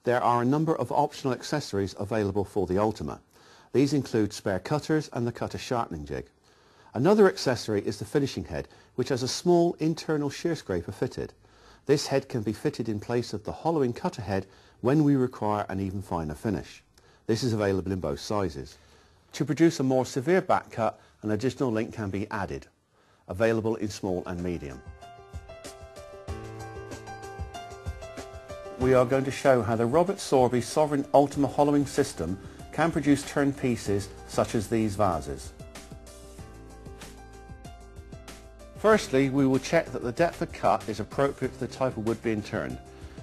There are a number of optional accessories available for the Ultima. These include spare cutters and the cutter sharpening jig. Another accessory is the finishing head, which has a small internal shear scraper fitted. This head can be fitted in place of the hollowing cutter head when we require an even finer finish. This is available in both sizes. To produce a more severe back cut, an additional link can be added, available in small and medium. We are going to show how the Robert Sorby Sovereign Ultima hollowing system can produce turned pieces such as these vases. Firstly, we will check that the depth of cut is appropriate to the type of wood being turned.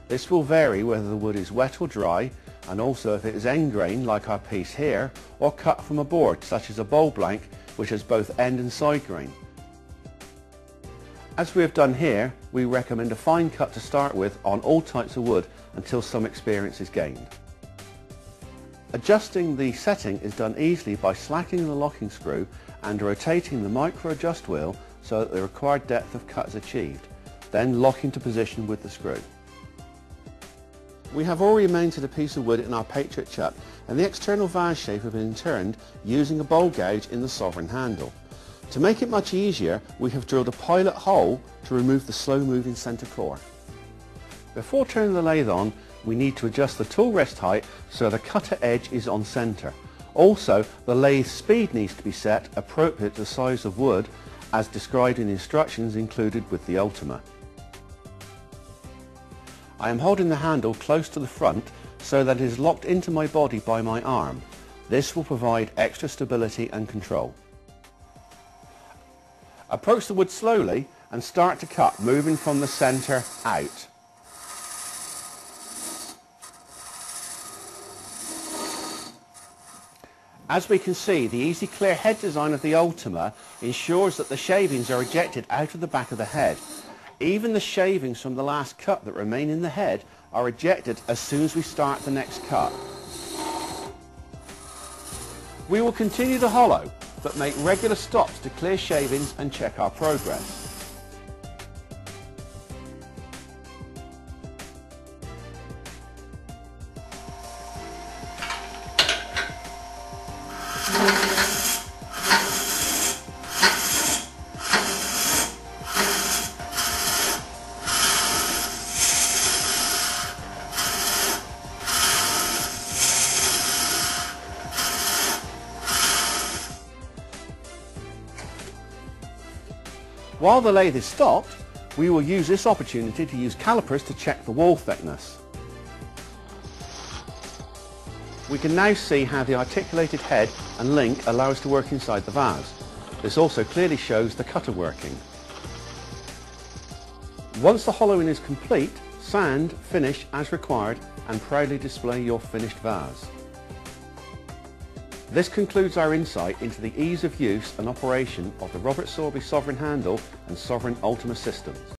This will vary whether the wood is wet or dry, and also if it is end grain like our piece here, or cut from a board such as a bowl blank which has both end and side grain. As we have done here, we recommend a fine cut to start with on all types of wood until some experience is gained. Adjusting the setting is done easily by slackening the locking screw and rotating the micro adjust wheel so that the required depth of cut is achieved, then lock into position with the screw. We have already mounted a piece of wood in our Patriot chuck, and the external vase shape has been turned using a bowl gouge in the Sovereign handle. To make it much easier, we have drilled a pilot hole to remove the slow moving centre core. Before turning the lathe on, we need to adjust the tool rest height so the cutter edge is on centre. Also, the lathe speed needs to be set appropriate to the size of wood as described in the instructions included with the Ultima. I am holding the handle close to the front so that it is locked into my body by my arm. This will provide extra stability and control. Approach the wood slowly and start to cut, moving from the centre out. As we can see, the easy clear head design of the Ultima ensures that the shavings are ejected out of the back of the head. Even the shavings from the last cut that remain in the head are ejected as soon as we start the next cut. We will continue to hollow, but make regular stops to clear shavings and check our progress. While the lathe is stopped, we will use this opportunity to use calipers to check the wall thickness. We can now see how the articulated head and link allow us to work inside the vase. This also clearly shows the cutter working. Once the hollowing is complete, sand, finish as required and proudly display your finished vase. This concludes our insight into the ease of use and operation of the Robert Sorby Sovereign Handle and Sovereign Ultima systems.